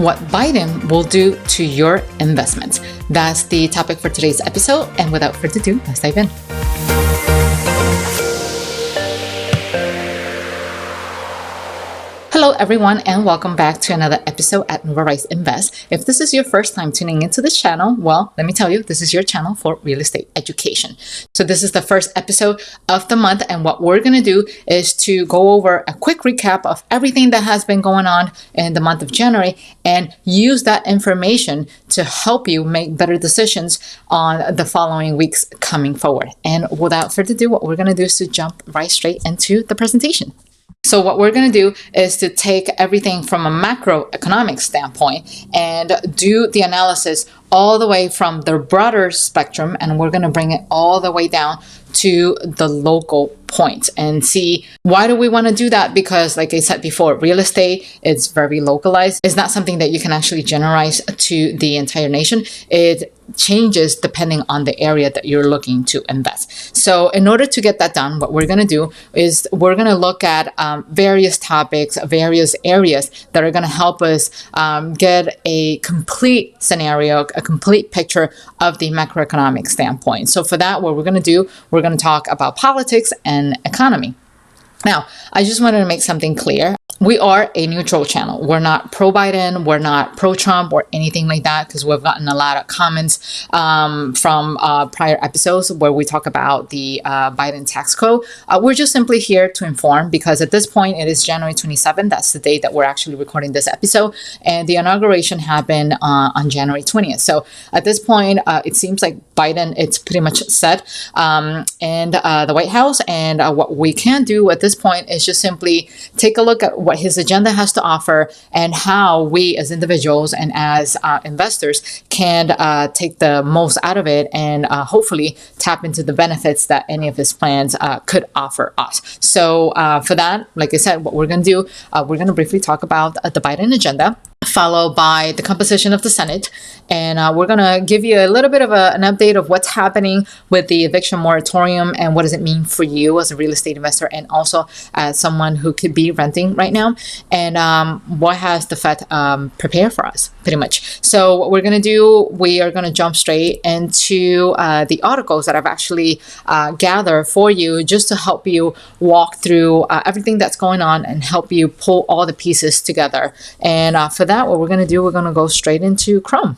what Biden will do to your investments. That's the topic for today's episode. And without further ado, let's dive in. Hello everyone, and welcome back to another episode at Novarise Invest. If this is your first time tuning into this channel, well, let me tell you, this is your channel for real estate education. So this is the first episode of the month, and what we're going to do is to go over a quick recap of everything that has been going on in the month of January and use that information to help you make better decisions on the following weeks coming forward. And without further ado, what we're going to do is to jump right straight into the presentation. So what we're going to do is to take everything from a macroeconomic standpoint and do the analysis all the way from the broader spectrum, and we're going to bring it all the way down to the local points and see why do we want to do that? Because like I said before, real estate is very localized. It's not something that you can actually generalize to the entire nation. It changes depending on the area that you're looking to invest. So in order to get that done, what we're going to do is we're going to look at various topics, various areas that are going to help us get a complete scenario, a complete picture of the macroeconomic standpoint. So for that, what we're going to do, we're going to talk about politics and economy. Now, I just wanted to make something clear. We are a neutral channel. We're not pro-Biden, we're not pro-Trump or anything like that, because we've gotten a lot of comments from prior episodes where we talk about the Biden tax code. We're just simply here to inform, because at this point it is January 27th. That's the date that we're actually recording this episode. And the inauguration happened on January 20th. So at this point, it seems like Biden, it's pretty much set in the White House. And what we can do at this point is just simply take a look at what his agenda has to offer and how we as individuals and as investors can take the most out of it and hopefully tap into the benefits that any of his plans could offer us. So for that, like I said, what we're going to do, we're going to briefly talk about the Biden agenda, followed by the composition of the Senate. And we're going to give you a little bit of an update of what's happening with the eviction moratorium and what does it mean for you as a real estate investor and also as someone who could be renting right now. And what has the Fed prepared for us, pretty much. So what we're going to do, we are going to jump straight into the articles that I've actually gathered for you just to help you walk through everything that's going on and help you pull all the pieces together. And for that, what we're going to do, we're going to go straight into Chrome.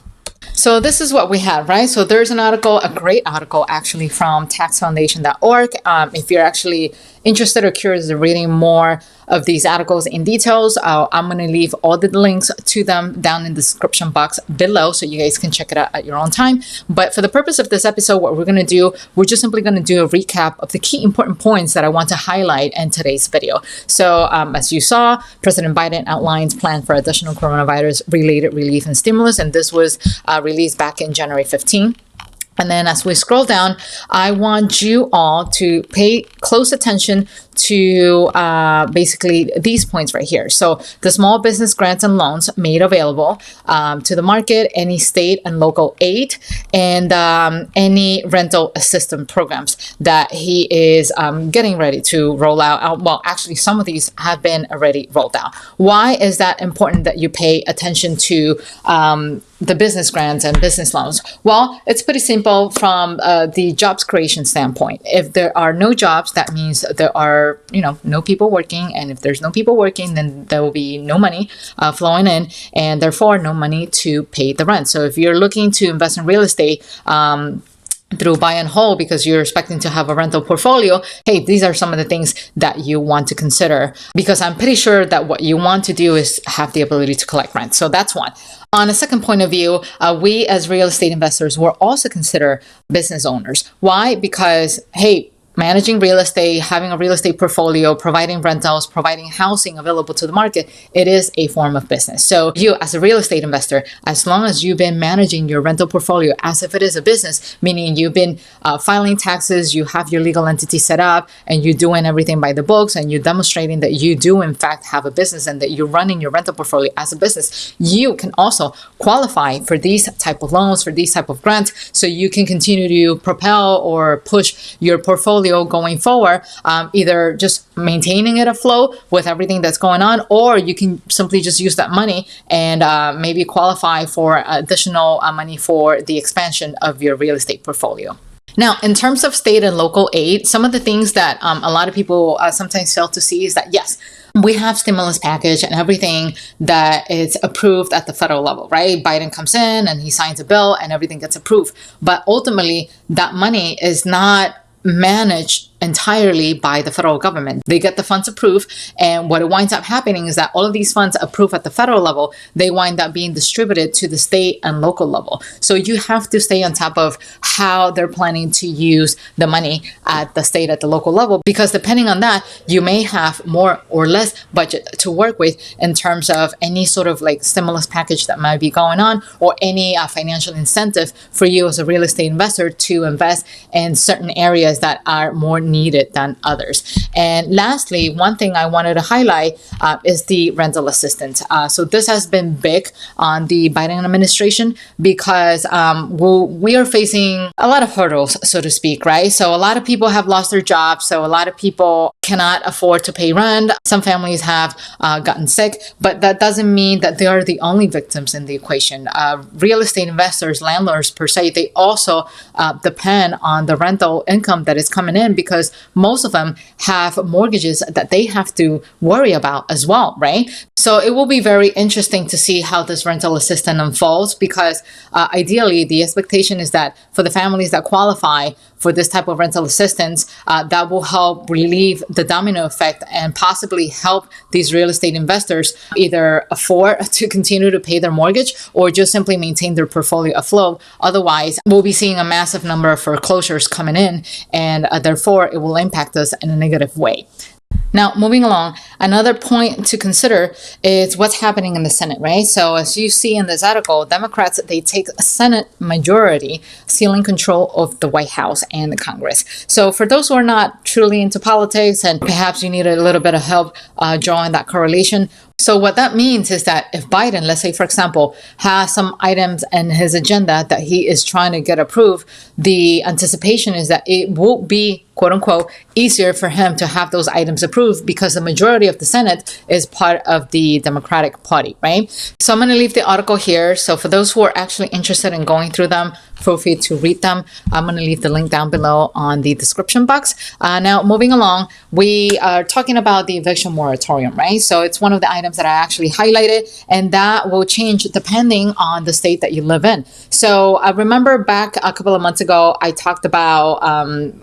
So this is what we have, right? So there's an article, a great article actually from taxfoundation.org. If you're actually interested or curious in reading more of these articles in details, I'm going to leave all the links to them down in the description box below so you guys can check it out at your own time. But for the purpose of this episode, what we're going to do, we're just simply going to do a recap of the key important points that I want to highlight in today's video. So as you saw, President Biden outlines plan for additional coronavirus-related relief and stimulus, and this was released back in January 15. And then as we scroll down, I want you all to pay close attention to basically these points right here. So the small business grants and loans made available to the market, any state and local aid, and any rental assistance programs that he is getting ready to roll out. Well, actually, some of these have been already rolled out. Why is that important that you pay attention to the business grants and business loans? Well, it's pretty simple from the jobs creation standpoint. If there are no jobs, that means there are no people working, and if there's no people working, then there will be no money flowing in, and therefore no money to pay the rent. So if you're looking to invest in real estate through buy and hold because you're expecting to have a rental portfolio, hey, these are some of the things that you want to consider, because I'm pretty sure that what you want to do is have the ability to collect rent. So that's one. On a second point of view, we as real estate investors will also consider business owners. Why? Because, hey, managing real estate, having a real estate portfolio, providing rentals, providing housing available to the market, it is a form of business. So you as a real estate investor, as long as you've been managing your rental portfolio as if it is a business, meaning you've been filing taxes, you have your legal entity set up, and you're doing everything by the books, and you're demonstrating that you do in fact have a business and that you're running your rental portfolio as a business, you can also qualify for these type of loans, for these type of grants, so you can continue to propel or push your portfolio portfolio going forward, either just maintaining it afloat with everything that's going on, or you can simply just use that money and maybe qualify for additional money for the expansion of your real estate portfolio. Now, in terms of state and local aid, some of the things that a lot of people sometimes fail to see is that, yes, we have stimulus package and everything that is approved at the federal level, right? Biden comes in and he signs a bill and everything gets approved. But ultimately, that money is not managed entirely by the federal government. They get the funds approved, and what winds up happening is that all of these funds approved at the federal level, they wind up being distributed to the state and local level. So you have to stay on top of how they're planning to use the money at the state, at the local level, because depending on that, you may have more or less budget to work with in terms of any sort of like stimulus package that might be going on, or any financial incentive for you as a real estate investor to invest in certain areas that are more needed than others. And lastly, one thing I wanted to highlight is the rental assistance. So this has been big on the Biden administration because we are facing a lot of hurdles, so to speak, right? So a lot of people have lost their jobs. So a lot of people cannot afford to pay rent. Some families have gotten sick, but that doesn't mean that they are the only victims in the equation. Real estate investors, landlords per se, they also depend on the rental income that is coming in, because most of them have mortgages that they have to worry about as well, right? So it will be very interesting to see how this rental assistance unfolds, because ideally the expectation is that for the families that qualify for this type of rental assistance, that will help relieve the domino effect and possibly help these real estate investors either afford to continue to pay their mortgage or just simply maintain their portfolio afloat. Otherwise, we'll be seeing a massive number of foreclosures coming in, and therefore it will impact us in a negative way. Now, moving along, another point to consider is what's happening in the Senate, right? So as you see in this article, Democrats, they take a Senate majority, sealing control of the White House and the Congress. So for those who are not truly into politics, and perhaps you need a little bit of help drawing that correlation, so what that means is that if Biden, let's say, for example, has some items in his agenda that he is trying to get approved, the anticipation is that it will be, quote unquote, easier for him to have those items approved because the majority of the Senate is part of the Democratic Party, right? So I'm going to leave the article here. So for those who are actually interested in going through them, feel free to read them. I'm going to leave the link down below on the description box. Now, moving along, we are talking about the eviction moratorium, right? So it's one of the items that I actually highlighted, and that will change depending on the state that you live in. So I remember back a couple of months ago, I talked about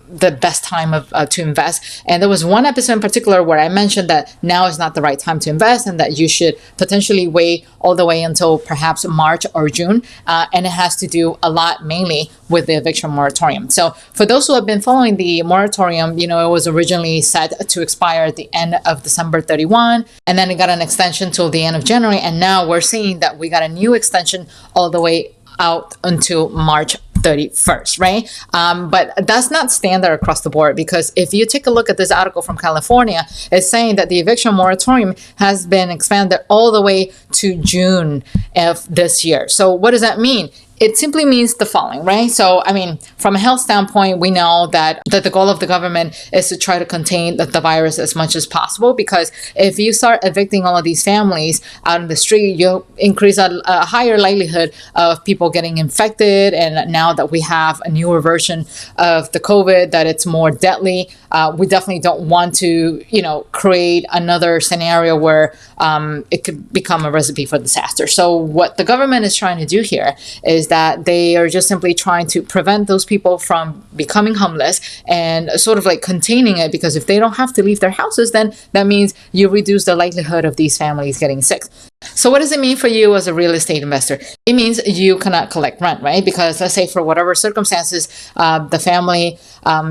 the best time to invest. And there was one episode in particular where I mentioned that now is not the right time to invest and that you should potentially wait all the way until perhaps March or June. And it has to do a lot mainly with the eviction moratorium. So for those who have been following the moratorium, you know, it was originally set to expire at the end of December 31, and then it got an extension till the end of January. And now we're seeing that we got a new extension all the way out until March 31st, right? But that's not standard across the board, because if you take a look at this article from California, it's saying that the eviction moratorium has been expanded all the way to June of this year. So what does that mean? It simply means the following, right? So, I mean, from a health standpoint, we know that the goal of the government is to try to contain the virus as much as possible, because if you start evicting all of these families out in the street, you'll increase a higher likelihood of people getting infected. And now that we have a newer version of the COVID, that it's more deadly, we definitely don't want to, you know, create another scenario where it could become a recipe for disaster. So what the government is trying to do here is that they are just simply trying to prevent those people from becoming homeless and sort of like containing it, because if they don't have to leave their houses, then that means you reduce the likelihood of these families getting sick. So what does it mean for you as a real estate investor? It means you cannot collect rent, right? Because let's say for whatever circumstances, the family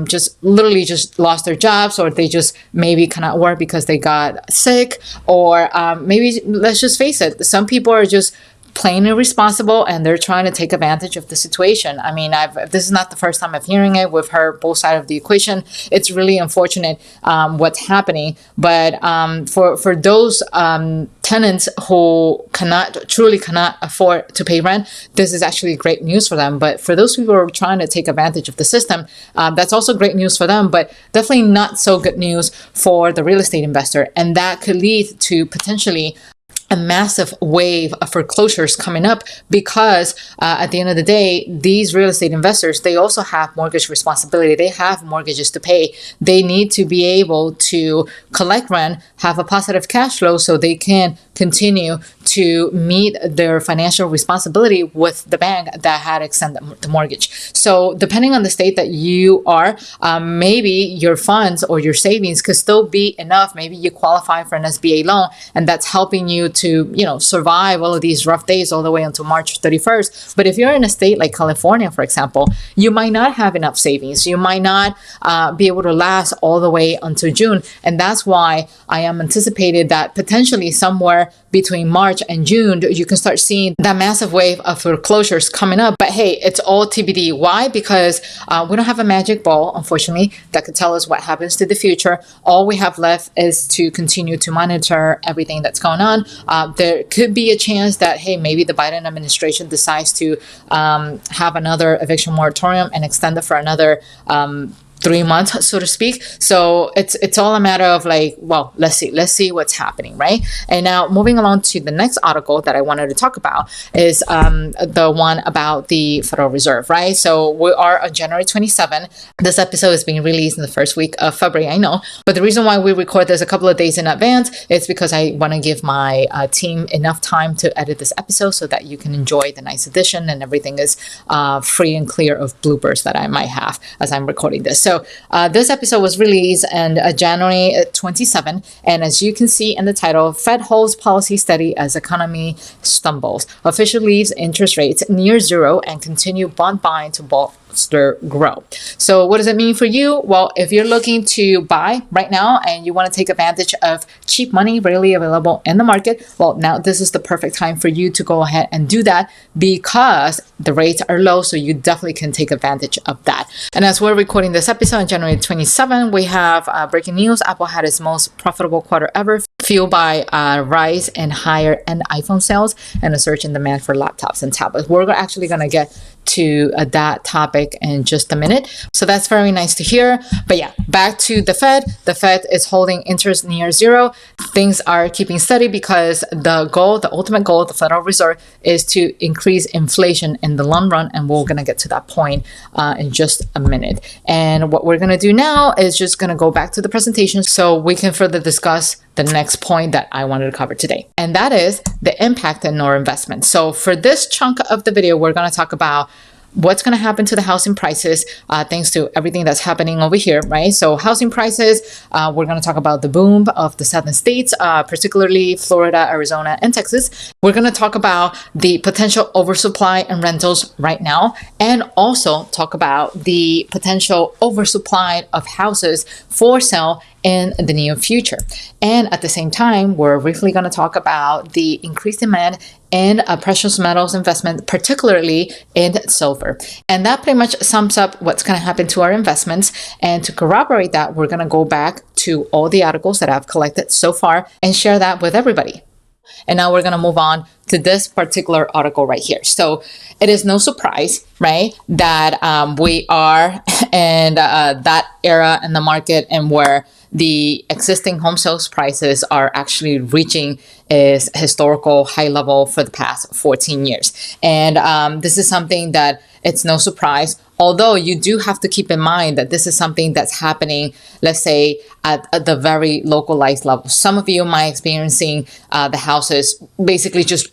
just literally just lost their jobs, or they just maybe cannot work because they got sick, or maybe, let's just face it, some people are just plain irresponsible, and they're trying to take advantage of the situation. I mean, this is not the first time I'm hearing it. We've heard both sides of the equation. It's really unfortunate what's happening, but for those tenants who truly cannot afford to pay rent, this is actually great news for them. But for those people who are trying to take advantage of the system, that's also great news for them, but definitely not so good news for the real estate investor. And that could lead to potentially a massive wave of foreclosures coming up, because at the end of the day, these real estate investors, they also have mortgage responsibility. They have mortgages to pay. They need to be able to collect rent, have a positive cash flow, so they can continue to meet their financial responsibility with the bank that had extended the mortgage. So depending on the state that you are, maybe your funds or your savings could still be enough. Maybe you qualify for an SBA loan, and that's helping you to, survive all of these rough days all the way until March 31st. But if you're in a state like California, for example, you might not have enough savings. You might not be able to last all the way until June. And that's why I am anticipated that potentially somewhere between March and June, you can start seeing that massive wave of foreclosures coming up. But hey, it's all TBD. Why? Because we don't have a magic ball, unfortunately, that could tell us what happens to the future. All we have left is to continue to monitor everything that's going on. There could be a chance that, hey, maybe the Biden administration decides to have another eviction moratorium and extend it for another 3 months, so to speak. So it's all a matter of like, well, let's see what's happening, right? And now moving along to the next article that I wanted to talk about is the one about the Federal Reserve, right? So we are on January 27. This episode is being released in the first week of February, I know. But the reason why we record this a couple of days in advance is because I want to give my team enough time to edit this episode so that you can enjoy the nice edition and everything is free and clear of bloopers that I might have as I'm recording this. So this episode was released on January 27, and as you can see in the title, Fed holds policy steady as economy stumbles. Official leaves interest rates near zero and continue bond buying to bolster growth. So what does it mean for you? Well, if you're looking to buy right now and you want to take advantage of cheap money readily available in the market, well, now this is the perfect time for you to go ahead and do that, because the rates are low, so you definitely can take advantage of that. And as we're recording this episode on January 27, we have breaking news. Apple had its most profitable quarter ever, fueled by a rise in higher-end iPhone sales and a surge in demand for laptops and tablets. We're actually going to get to that topic in just a minute. So that's very nice to hear. But yeah, back to the Fed. The Fed is holding interest near zero. Things are keeping steady because the ultimate goal of the Federal Reserve is to increase inflation in the long run. And we're going to get to that point in just a minute. And what we're going to do now is just going to go back to the presentation so we can further discuss the next point that I wanted to cover today. And that is the impact on our investment. So for this chunk of the video, we're going to talk about what's going to happen to the housing prices thanks to everything that's happening over here, right? So housing prices, we're going to talk about the boom of the southern states, particularly Florida, Arizona, and Texas. We're going to talk about the potential oversupply in rentals right now, and also talk about the potential oversupply of houses for sale in the near future. And at the same time, we're briefly going to talk about the increased demand in precious metals investment, particularly in silver. And that pretty much sums up what's going to happen to our investments. And to corroborate that, we're going to go back to all the articles that I've collected so far and share that with everybody. And now we're going to move on to this particular article right here. So it is no surprise, right, that we are in that era in the market and where the existing home sales prices are actually reaching its historical high level for the past 14 years. And this is something that it's no surprise, although you do have to keep in mind that this is something that's happening, let's say, at the very localized level. Some of you might be experiencing the houses basically just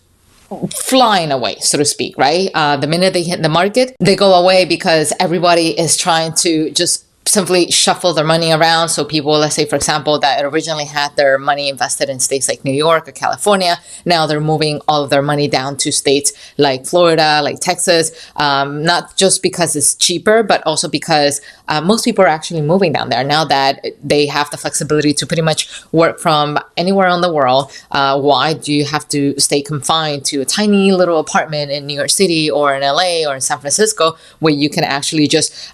flying away, so to speak, right? The minute they hit the market, they go away because everybody is trying to just simply shuffle their money around. So people, let's say, for example, that originally had their money invested in states like New York or California, now they're moving all of their money down to states like Florida, like Texas, not just because it's cheaper, but also because most people are actually moving down there now that they have the flexibility to pretty much work from anywhere in the world. Why do you have to stay confined to a tiny little apartment in New York City or in LA or in San Francisco, where you can actually just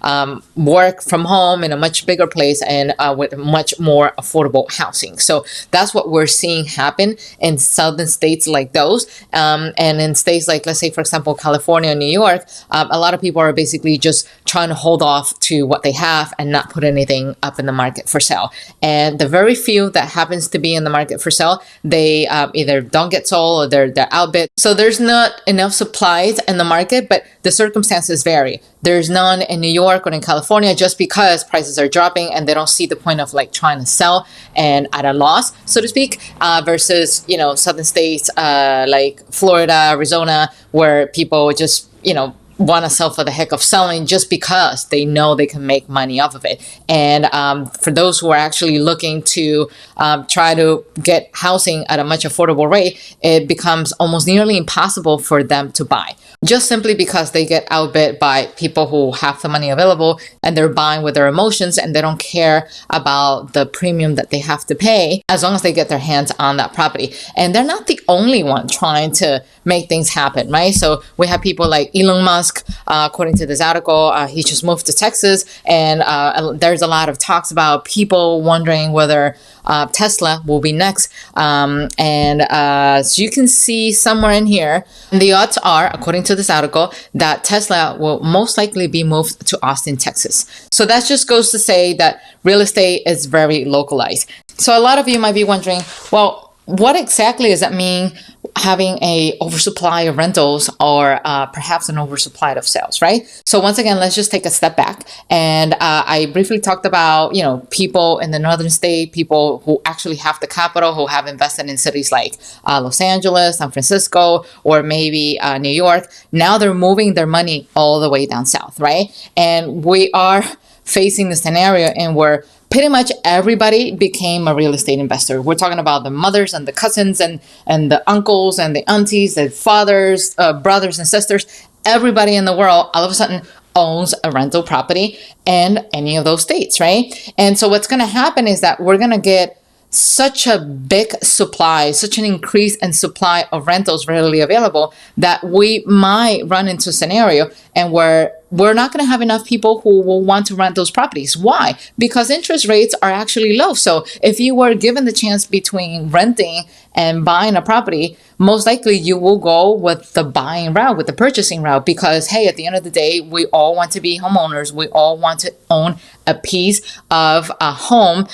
work from home in a much bigger place and with much more affordable housing? So that's what we're seeing happen in southern states like those. And in states like, let's say, for example, California and New York, a lot of people are basically just trying to hold off to what they have and not put anything up in the market for sale. And the very few that happens to be in the market for sale, they either don't get sold or they're outbid. So there's not enough supplies in the market, but the circumstances vary. There's none in New York or in California just because prices are dropping and they don't see the point of like trying to sell and at a loss, so to speak, versus, southern states like Florida, Arizona, where people just, want to sell for the heck of selling just because they know they can make money off of it. And for those who are actually looking to try to get housing at a much affordable rate, it becomes almost nearly impossible for them to buy, just simply because they get outbid by people who have the money available and they're buying with their emotions and they don't care about the premium that they have to pay as long as they get their hands on that property. And they're not the only one trying to make things happen, right? So we have people like Elon Musk. According to this article, he just moved to Texas, and there's a lot of talks about people wondering whether Tesla will be next. So you can see somewhere in here, the odds are, according to this article, that Tesla will most likely be moved to Austin, Texas. So that just goes to say that real estate is very localized. So a lot of you might be wondering, well, what exactly does that mean, having a oversupply of rentals or perhaps an oversupply of sales, right? So once again, let's just take a step back. And I briefly talked about, people in the northern state, people who actually have the capital, who have invested in cities like Los Angeles, San Francisco, or maybe New York. Now they're moving their money all the way down south, right? And we are facing the scenario in where pretty much everybody became a real estate investor. We're talking about the mothers and the cousins and the uncles and the aunties, the fathers, brothers and sisters. Everybody in the world all of a sudden owns a rental property in any of those states, right? And so what's going to happen is that we're going to get such a big supply, such an increase in supply of rentals readily available that we might run into a scenario and where we're not going to have enough people who will want to rent those properties. Why? Because interest rates are actually low. So if you were given the chance between renting and buying a property, most likely you will go with the buying route, with the purchasing route, because, hey, at the end of the day, we all want to be homeowners. We all want to own a piece of a home,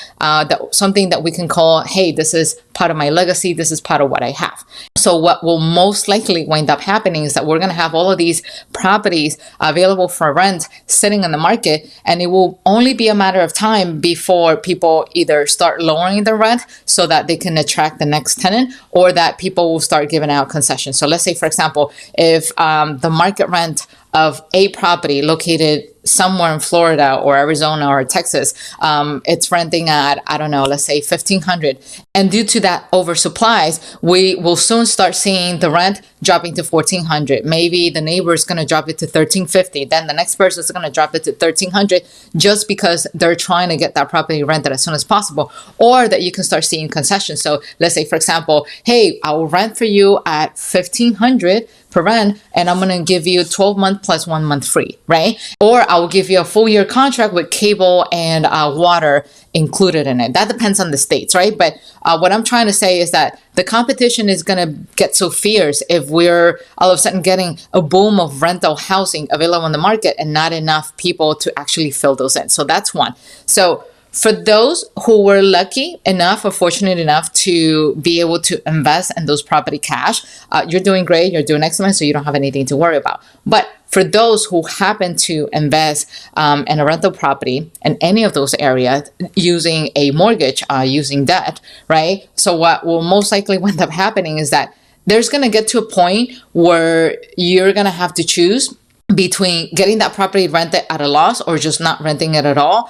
something that we can call, hey, this is part of my legacy. This is part of what I have. So what will most likely wind up happening is that we're going to have all of these properties available for rent sitting in the market, and it will only be a matter of time before people either start lowering the rent so that they can attract the next tenant, or that people will start giving out concessions. So let's say, for example, if the market rent of a property located somewhere in Florida or Arizona or Texas, it's renting at, I don't know, let's say $1,500. And due to that oversupplies, we will soon start seeing the rent dropping to $1,400. Maybe the neighbor is going to drop it to $1,350. Then the next person is going to drop it to $1,300 just because they're trying to get that property rented as soon as possible. Or that you can start seeing concessions. So let's say, for example, hey, I will rent for you at $1,500 per rent, and I'm going to give you 12 months plus 1 month free, right? Or I will give you a full year contract with cable and water included in it. That depends on the states, right? But what I'm trying to say is that the competition is going to get so fierce if we're all of a sudden getting a boom of rental housing available in the market and not enough people to actually fill those in. So that's one. So for those who were lucky enough or fortunate enough to be able to invest in those property cash, you're doing great, you're doing excellent, so you don't have anything to worry about. But for those who happen to invest in a rental property in any of those areas using a mortgage, using debt, right? So what will most likely wind up happening is that there's going to get to a point where you're going to have to choose between getting that property rented at a loss or just not renting it at all,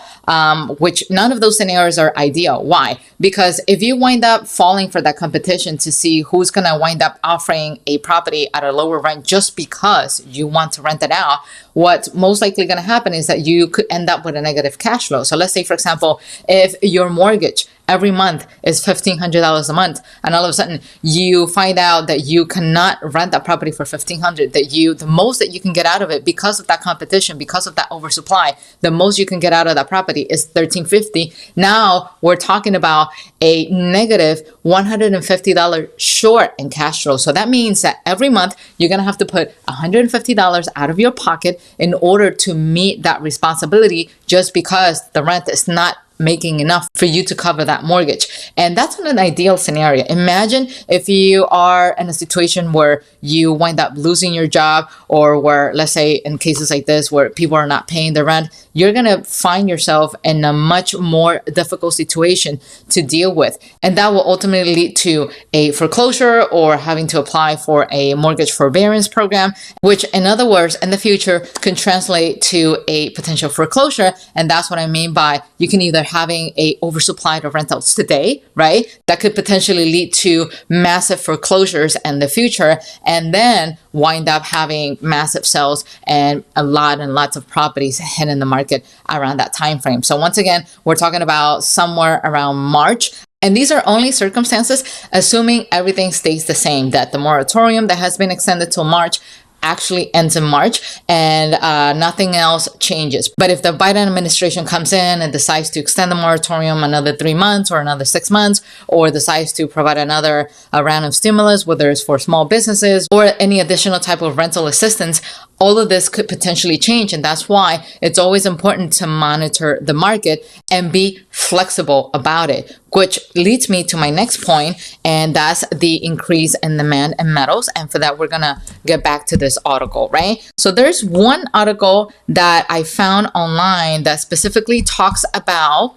which none of those scenarios are ideal. Why? Because if you wind up falling for that competition to see who's going to wind up offering a property at a lower rent just because you want to rent it out, what's most likely going to happen is that you could end up with a negative cash flow. So let's say, for example, if your mortgage every month is $1,500 a month, and all of a sudden you find out that you cannot rent that property for $1,500, that the most that you can get out of it because of that competition, because of that oversupply, the most you can get out of that property is $1,350. Now we're talking about a negative $150 short in cash flow. So that means that every month you're going to have to put $150 out of your pocket in order to meet that responsibility, just because the rent is not making enough for you to cover that mortgage. And that's not an ideal scenario. Imagine if you are in a situation where you wind up losing your job, or where, let's say in cases like this where people are not paying the rent, you're going to find yourself in a much more difficult situation to deal with. And that will ultimately lead to a foreclosure or having to apply for a mortgage forbearance program, which in other words, in the future can translate to a potential foreclosure. And that's what I mean by you can either having a oversupply of rentals today, right? That could potentially lead to massive foreclosures in the future, and then wind up having massive sales and lots of properties hitting the market around that time frame. So once again, we're talking about somewhere around March. And these are only circumstances assuming everything stays the same, that the moratorium that has been extended till March actually ends in March, and nothing else changes. But if the Biden administration comes in and decides to extend the moratorium another 3 months or another 6 months, or decides to provide another round of stimulus, whether it's for small businesses or any additional type of rental assistance, all of this could potentially change. And that's why it's always important to monitor the market and be flexible about it, which leads me to my next point, and that's the increase in demand in metals. And for that, we're going to get back to this article, right? So there's one article that I found online that specifically talks about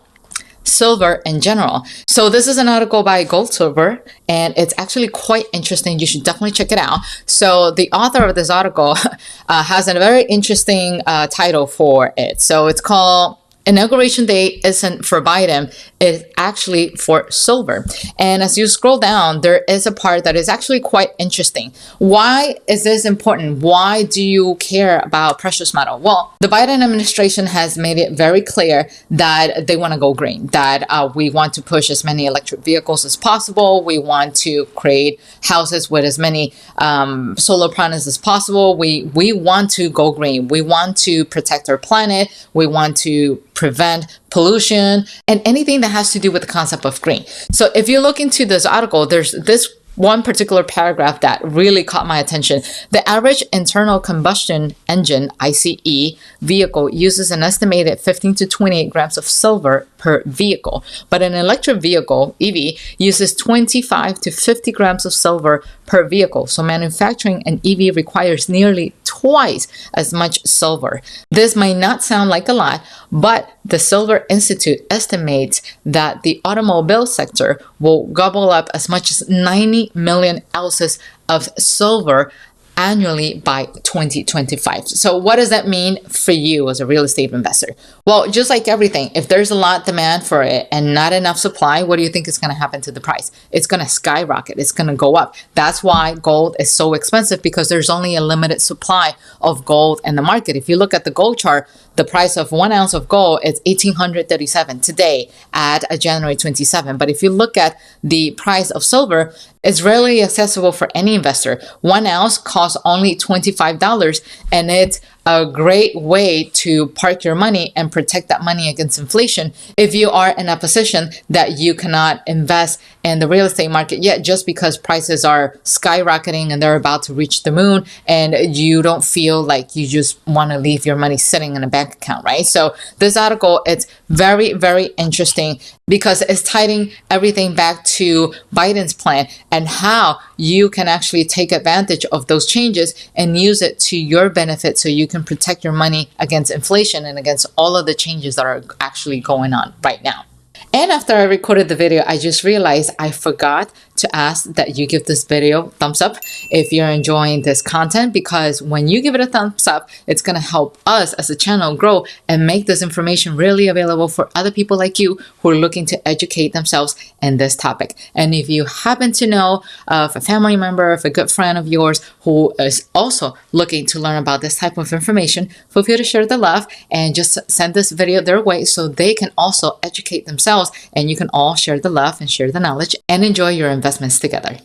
silver in general. So this is an article by Gold Silver, and it's actually quite interesting. You should definitely check it out. So the author of this article has a very interesting title for it. So it's called Inauguration Day Isn't for Biden, it's actually for silver. And as you scroll down, there is a part that is actually quite interesting. Why is this important? Why do you care about precious metal? Well, the Biden administration has made it very clear that they want to go green, that we want to push as many electric vehicles as possible. We want to create houses with as many solar panels as possible. We want to go green. We want to protect our planet. We want to prevent pollution and anything that has to do with the concept of green. So if you look into this article, there's this one particular paragraph that really caught my attention. The average internal combustion engine, ICE, vehicle uses an estimated 15 to 28 grams of silver per vehicle. But an electric vehicle, EV, uses 25 to 50 grams of silver per vehicle. So manufacturing an EV requires nearly twice as much silver. This might not sound like a lot, but the Silver Institute estimates that the automobile sector will gobble up as much as 90 million ounces of silver annually by 2025. So what does that mean for you as a real estate investor? Well, just like everything, if there's a lot of demand for it and not enough supply, what do you think is going to happen to the price? It's going to skyrocket. It's going to go up. That's why gold is so expensive, because there's only a limited supply of gold in the market. If you look at the gold chart, the price of 1 ounce of gold is $1,837 today at January 27. But if you look at the price of silver, it's rarely accessible for any investor. 1 ounce costs only $25, and it's a great way to park your money and protect that money against inflation if you are in a position that you cannot invest in the real estate market yet, just because prices are skyrocketing and they're about to reach the moon, and you don't feel like you just want to leave your money sitting in a bank account, right? So this article, it's very, very interesting because it's tying everything back to Biden's plan and how you can actually take advantage of those changes and use it to your benefit, so you can protect your money against inflation and against all of the changes that are actually going on right now. And after I recorded the video, I just realized I forgot to ask that you give this video thumbs up if you're enjoying this content, because when you give it a thumbs up, it's going to help us as a channel grow and make this information really available for other people like you who are looking to educate themselves in this topic. And if you happen to know of a family member, of a good friend of yours who is also looking to learn about this type of information, feel free to share the love and just send this video their way so they can also educate themselves, and you can all share the love and share the knowledge and enjoy your investments together.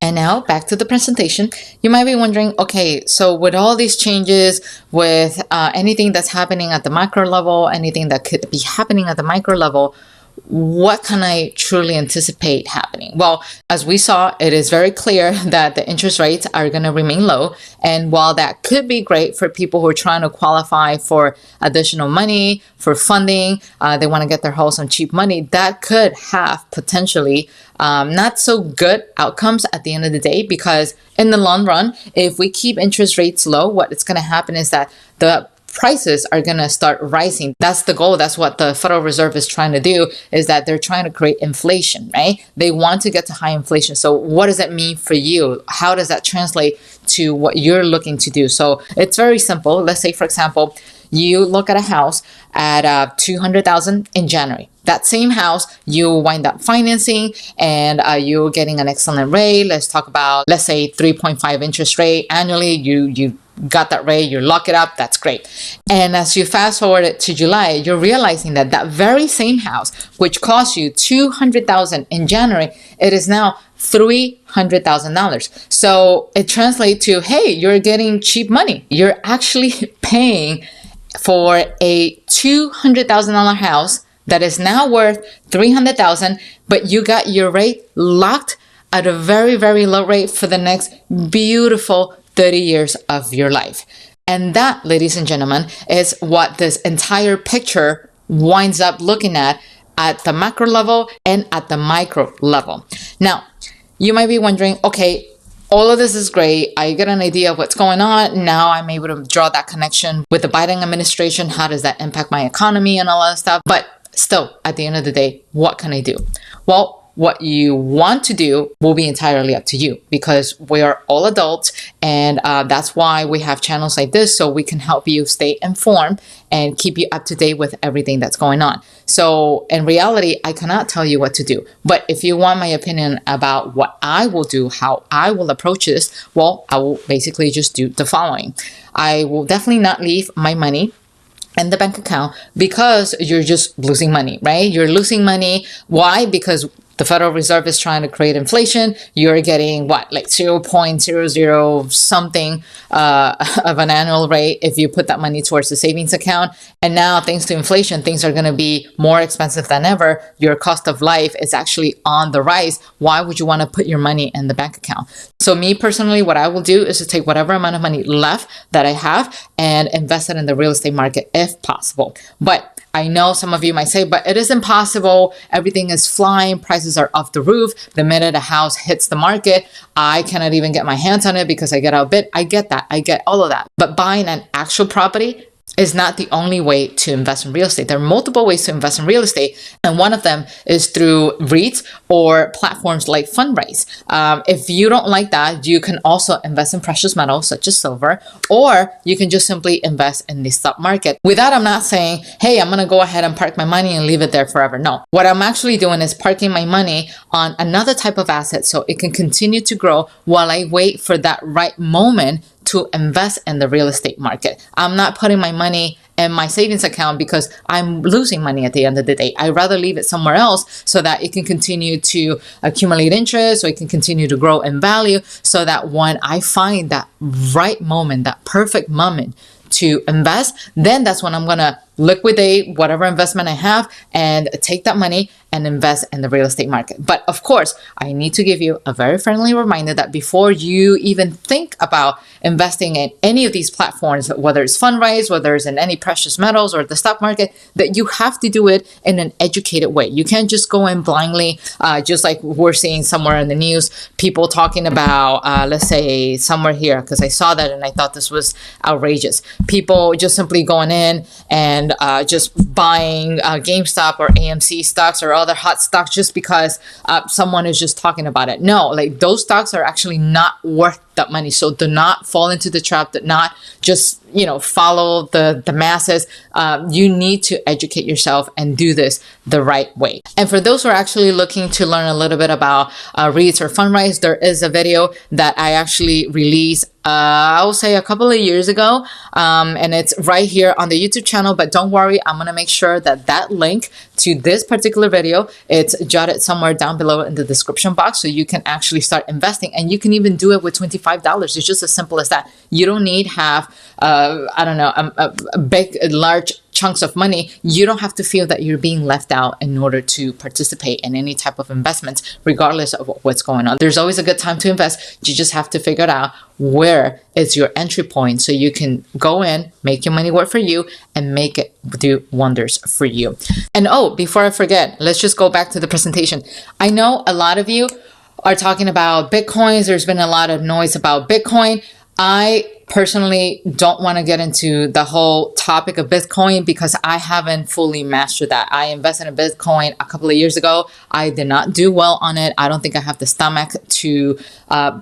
And now back to the presentation. You might be wondering, okay, so with all these changes, with anything that's happening at the macro level, anything that could be happening at the micro level, what can I truly anticipate happening? Well, as we saw, it is very clear that the interest rates are going to remain low. And while that could be great for people who are trying to qualify for additional money, for funding, they want to get their house on cheap money, that could have potentially not so good outcomes at the end of the day, because in the long run, if we keep interest rates low, what it's going to happen is that the prices are going to start rising. That's the goal. That's what the Federal Reserve is trying to do, is that they're trying to create inflation, right? They want to get to high inflation. So what does that mean for you? How does that translate to what you're looking to do? So it's very simple. Let's say, for example, you look at a house at $200,000 in January. That same house, you wind up financing and you're getting an excellent rate. Let's talk about, let's say 3.5 interest rate annually. You got that rate, you lock it up, that's great. And as you fast forward it to July, you're realizing that that very same house, which cost you $200,000 in January, it is now $300,000. So it translates to, hey, you're getting cheap money. You're actually paying for a $200,000 house that is now worth $300,000, but you got your rate locked at a very, very low rate for the next beautiful 30 years of your life. And that, ladies and gentlemen, is what this entire picture winds up looking at the macro level and at the micro level. Now, you might be wondering, okay, all of this is great. I get an idea of what's going on. Now I'm able to draw that connection with the Biden administration. How does that impact my economy and all that stuff? But still, at the end of the day, what can I do? Well, what you want to do will be entirely up to you, because we are all adults, and that's why we have channels like this, so we can help you stay informed and keep you up to date with everything that's going on. So in reality, I cannot tell you what to do. But if you want my opinion about what I will do, how I will approach this, well, I will basically just do the following. I will definitely not leave my money in the bank account, because you're just losing money, right? You're losing money. Why? Because the Federal Reserve is trying to create inflation. You're getting what, like 0.00 something of an annual rate if you put that money towards the savings account. And now, thanks to inflation, things are going to be more expensive than ever. Your cost of life is actually on the rise. Why would you want to put your money in the bank account? So me personally, what I will do is to take whatever amount of money left that I have and invest it in the real estate market if possible. But I know some of you might say, but it is impossible. Everything is flying. Prices are off the roof. The minute a house hits the market, I cannot even get my hands on it because I get outbid. I get that. I get all of that. But buying an actual property is not the only way to invest in real estate. There are multiple ways to invest in real estate, and one of them is through REITs or platforms like Fundrise. If you don't like that, you can also invest in precious metals such as silver, or you can just simply invest in the stock market. With that, I'm not saying, hey, I'm going to go ahead and park my money and leave it there forever. No. What I'm actually doing is parking my money on another type of asset so it can continue to grow while I wait for that right moment to invest in the real estate market. I'm not putting my money in my savings account because I'm losing money at the end of the day. I'd rather leave it somewhere else so that it can continue to accumulate interest, so it can continue to grow in value, so that when I find that right moment, that perfect moment to invest, then that's when I'm going to liquidate whatever investment I have and take that money and invest in the real estate market. But of course, I need to give you a very friendly reminder that before you even think about investing in any of these platforms, whether it's Fundrise, whether it's in any precious metals or the stock market, that you have to do it in an educated way. You can't just go in blindly, just like we're seeing somewhere in the news, people talking about, let's say somewhere here, because I saw that and I thought this was outrageous. People just simply going in and and just buying GameStop or AMC stocks or other hot stocks just because someone is just talking about it. No, like those stocks are actually not worth that money. So do not fall into the trap. Do not just, follow the masses. You need to educate yourself and do this the right way. And for those who are actually looking to learn a little bit about REITs or Fundrise, there is a video that I actually released I will say a couple of years ago, and it's right here on the YouTube channel. But don't worry, I'm going to make sure that that link to this particular video, it's jotted somewhere down below in the description box, so you can actually start investing. And you can even do it with $25. It's just as simple as that. You don't need have a big, large chunks of money. You don't have to feel that you're being left out in order to participate in any type of investments, regardless of what's going on. There's always a good time to invest. You just have to figure out where is your entry point so you can go in, make your money work for you, and make it do wonders for you. And before I forget, let's just go back to the presentation. I know a lot of you are talking about Bitcoins. There's been a lot of noise about Bitcoin. I personally don't want to get into the whole topic of Bitcoin because I haven't fully mastered that. I invested in Bitcoin a couple of years ago. I did not do well on it. I don't think I have the stomach to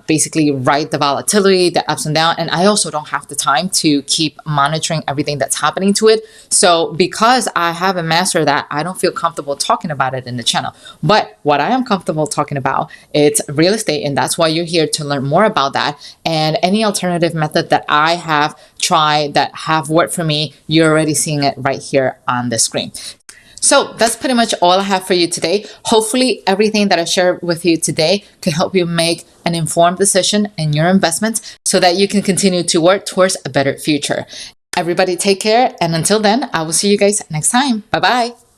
basically ride the volatility, the ups and downs. And I also don't have the time to keep monitoring everything that's happening to it. So because I haven't mastered that, I don't feel comfortable talking about it in the channel. But what I am comfortable talking about, it's real estate. And that's why you're here, to learn more about that. And any alternative method that I have tried that have worked for me, you're already seeing it right here on the screen. So that's pretty much all I have for you today. Hopefully everything that I shared with you today can help you make an informed decision in your investments so that you can continue to work towards a better future. Everybody take care. And until then, I will see you guys next time. Bye-bye.